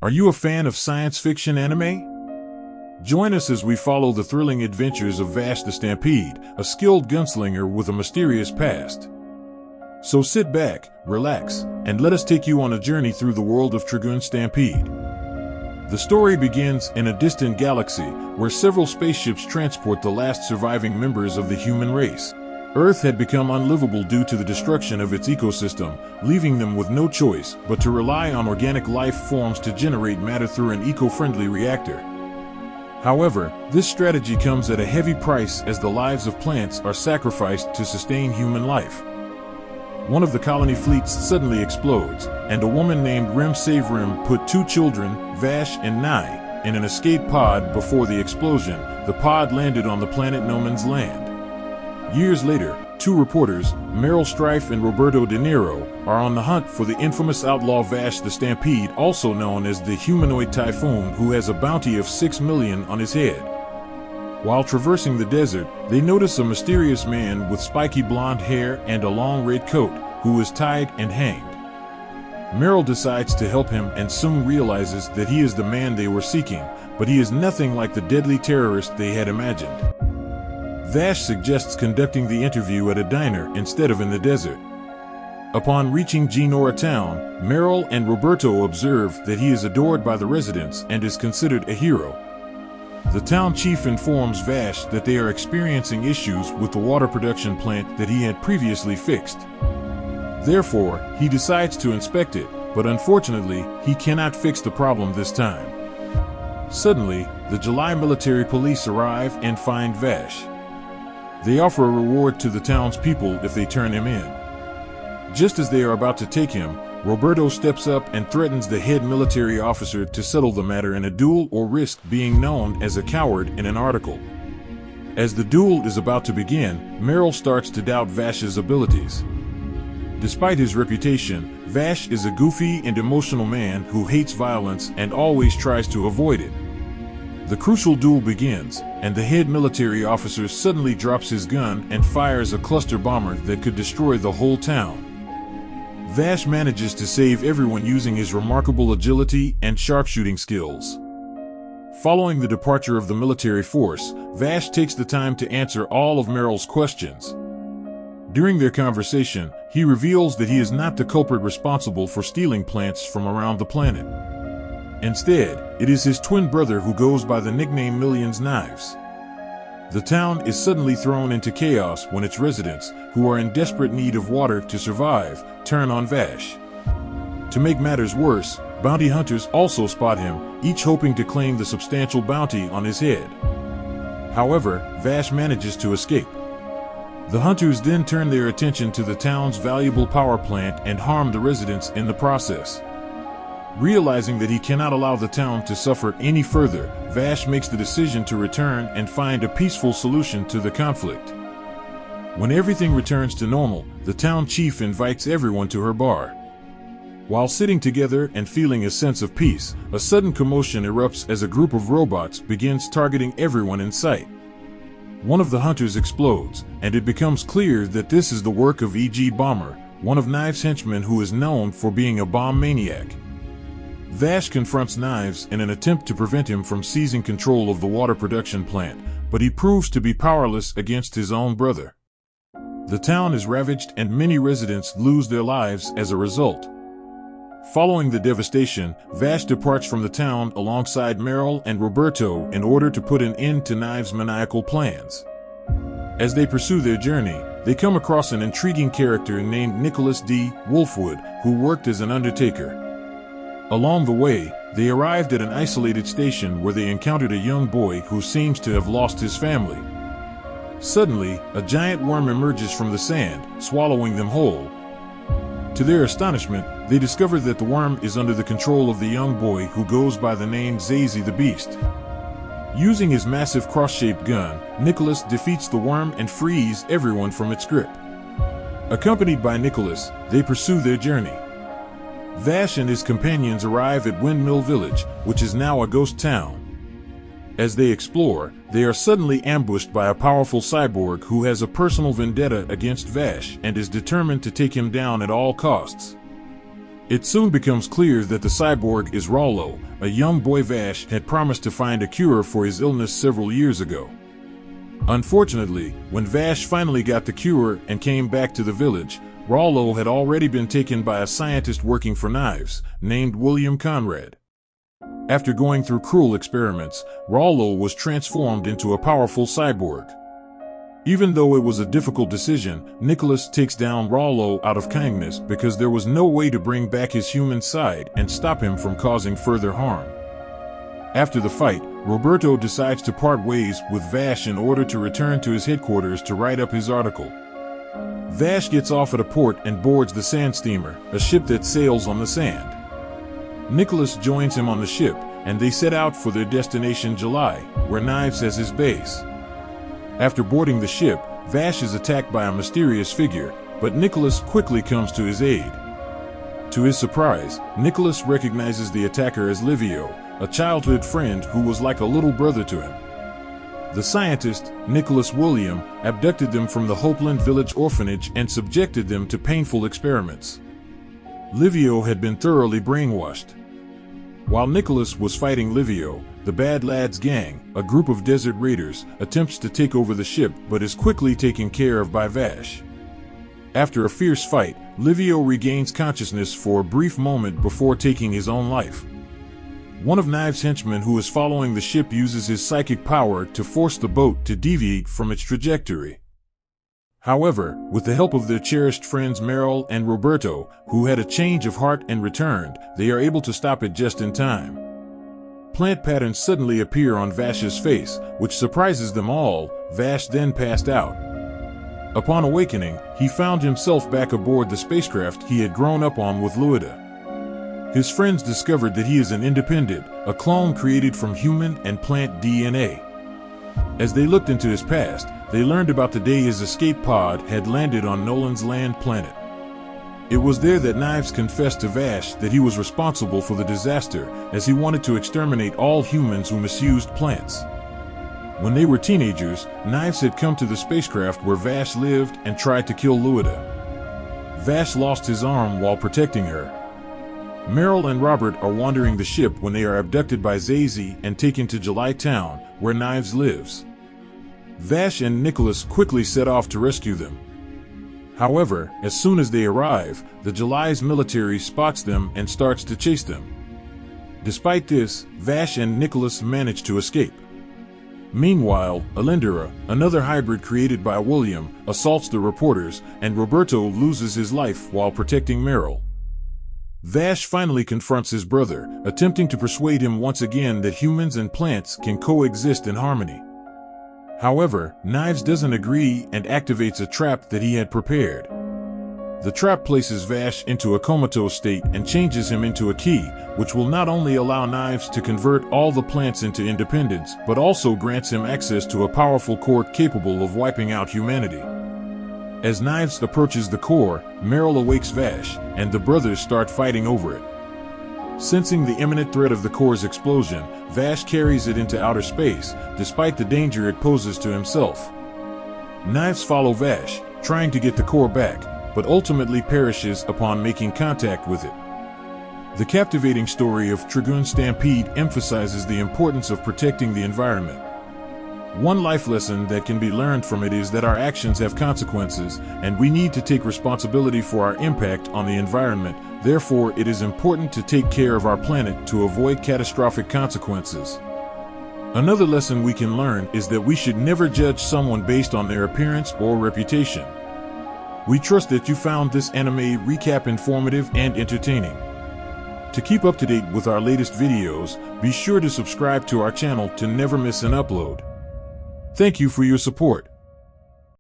Are you a fan of science fiction anime? Join us as we follow the thrilling adventures of Vash the Stampede, a skilled gunslinger with a mysterious past. So sit back, relax, and let us take you on a journey through the world of Trigun Stampede. The story begins in a distant galaxy where several spaceships transport the last surviving members of the human race. Earth had become unlivable due to the destruction of its ecosystem, leaving them with no choice but to rely on organic life forms to generate matter through an eco-friendly reactor. However, this strategy comes at a heavy price as the lives of plants are sacrificed to sustain human life. One of the colony fleets suddenly explodes, and a woman named Rim put two children, Vash and Nai, in an escape pod. Before the explosion, the pod landed on the planet No Man's Land. Years later, two reporters, Meryl Streep and Roberto De Niro, are on the hunt for the infamous outlaw Vash the Stampede, also known as the humanoid typhoon, who has a bounty of 6 million on his head. While traversing the desert, they notice a mysterious man with spiky blonde hair and a long red coat, who is tied and hanged. Meryl decides to help him and soon realizes that he is the man they were seeking, but he is nothing like the deadly terrorist they had imagined. Vash suggests conducting the interview at a diner instead of in the desert. Upon reaching Genora town, Meryl and Roberto observe that he is adored by the residents and is considered a hero. The town chief informs Vash that they are experiencing issues with the water production plant that he had previously fixed. Therefore, he decides to inspect it, but unfortunately, he cannot fix the problem this time. Suddenly, the July military police arrive and find Vash. They offer a reward to the townspeople if they turn him in. Just as they are about to take him, Roberto steps up and threatens the head military officer to settle the matter in a duel or risk being known as a coward in an article. As the duel is about to begin, Meryl starts to doubt Vash's abilities. Despite his reputation, Vash is a goofy and emotional man who hates violence and always tries to avoid it. The crucial duel begins, and the head military officer suddenly drops his gun and fires a cluster bomber that could destroy the whole town. Vash manages to save everyone using his remarkable agility and sharpshooting skills. Following the departure of the military force, Vash takes the time to answer all of Meryl's questions. During their conversation, he reveals that he is not the culprit responsible for stealing plants from around the planet. Instead, it is his twin brother who goes by the nickname Millions Knives. The town is suddenly thrown into chaos when its residents, who are in desperate need of water to survive, turn on Vash. To make matters worse, bounty hunters also spot him, each hoping to claim the substantial bounty on his head. However, Vash manages to escape. The hunters then turn their attention to the town's valuable power plant and harm the residents in the process. Realizing that he cannot allow the town to suffer any further, Vash makes the decision to return and find a peaceful solution to the conflict. When everything returns to normal, the town chief invites everyone to her bar. While sitting together and feeling a sense of peace, a sudden commotion erupts as a group of robots begins targeting everyone in sight. One of the hunters explodes, and it becomes clear that this is the work of E.G. Bomber, one of Knives' henchmen who is known for being a bomb maniac. Vash confronts Knives in an attempt to prevent him from seizing control of the water production plant, but he proves to be powerless against his own brother. The town is ravaged and many residents lose their lives as a result. Following the devastation, Vash departs from the town alongside Meryl and Roberto in order to put an end to Knives' maniacal plans. As they pursue their journey, they come across an intriguing character named Nicholas D. Wolfwood, who worked as an undertaker. Along the way, they arrived at an isolated station where they encountered a young boy who seems to have lost his family. Suddenly, a giant worm emerges from the sand, swallowing them whole. To their astonishment, they discover that the worm is under the control of the young boy who goes by the name Zazie the Beast. Using his massive cross-shaped gun, Nicholas defeats the worm and frees everyone from its grip. Accompanied by Nicholas, they pursue their journey. Vash and his companions arrive at Windmill Village, which is now a ghost town. As they explore, they are suddenly ambushed by a powerful cyborg who has a personal vendetta against Vash and is determined to take him down at all costs. It soon becomes clear that the cyborg is Rollo, a young boy Vash had promised to find a cure for his illness several years ago. Unfortunately, when Vash finally got the cure and came back to the village, Rollo had already been taken by a scientist working for knives, named William Conrad. After going through cruel experiments, Rollo was transformed into a powerful cyborg. Even though it was a difficult decision, Nicholas takes down Rollo out of kindness because there was no way to bring back his human side and stop him from causing further harm. After the fight, Roberto decides to part ways with Vash in order to return to his headquarters to write up his article. Vash gets off at a port and boards the sand steamer, a ship that sails on the sand. Nicholas joins him on the ship, and they set out for their destination July, where Knives has his base. After boarding the ship, Vash is attacked by a mysterious figure, but Nicholas quickly comes to his aid. To his surprise, Nicholas recognizes the attacker as Livio, a childhood friend who was like a little brother to him. The scientist, Nicholas William, abducted them from the Hopeland Village orphanage and subjected them to painful experiments. Livio had been thoroughly brainwashed. While Nicholas was fighting Livio, the Bad Lads gang, a group of desert raiders, attempts to take over the ship but is quickly taken care of by Vash. After a fierce fight, Livio regains consciousness for a brief moment before taking his own life. One of Knives' henchmen who is following the ship uses his psychic power to force the boat to deviate from its trajectory. However, with the help of their cherished friends Meryl and Roberto, who had a change of heart and returned, they are able to stop it just in time. Plant patterns suddenly appear on Vash's face, which surprises them all. Vash then passed out. Upon awakening, he found himself back aboard the spacecraft he had grown up on with Luida. His friends discovered that he is an independent, a clone created from human and plant DNA. As they looked into his past, they learned about the day his escape pod had landed on Nolan's land planet. It was there that Knives confessed to Vash that he was responsible for the disaster, as he wanted to exterminate all humans who misused plants. When they were teenagers, Knives had come to the spacecraft where Vash lived and tried to kill Luida. Vash lost his arm while protecting her. Meryl and Robert are wandering the ship when they are abducted by Zazie and taken to July Town, where Knives lives. Vash and Nicholas quickly set off to rescue them. However, as soon as they arrive, the July's military spots them and starts to chase them. Despite this, Vash and Nicholas manage to escape. Meanwhile, Alindra, another hybrid created by William, assaults the reporters, and Roberto loses his life while protecting Meryl. Vash finally confronts his brother, attempting to persuade him once again that humans and plants can coexist in harmony. However, Knives doesn't agree and activates a trap that he had prepared. The trap places Vash into a comatose state and changes him into a key, which will not only allow Knives to convert all the plants into independents, but also grants him access to a powerful core capable of wiping out humanity. As Knives approaches the core, Meryl awakes Vash, and the brothers start fighting over it. Sensing the imminent threat of the core's explosion, Vash carries it into outer space, despite the danger it poses to himself. Knives follow Vash, trying to get the core back, but ultimately perishes upon making contact with it. The captivating story of Trigun Stampede emphasizes the importance of protecting the environment. One life lesson that can be learned from it is that our actions have consequences, and we need to take responsibility for our impact on the environment. Therefore, it is important to take care of our planet to avoid catastrophic consequences. Another lesson we can learn is that we should never judge someone based on their appearance or reputation. We trust that you found this anime recap informative and entertaining. To keep up to date with our latest videos, be sure to subscribe to our channel to never miss an upload. Thank you for your support.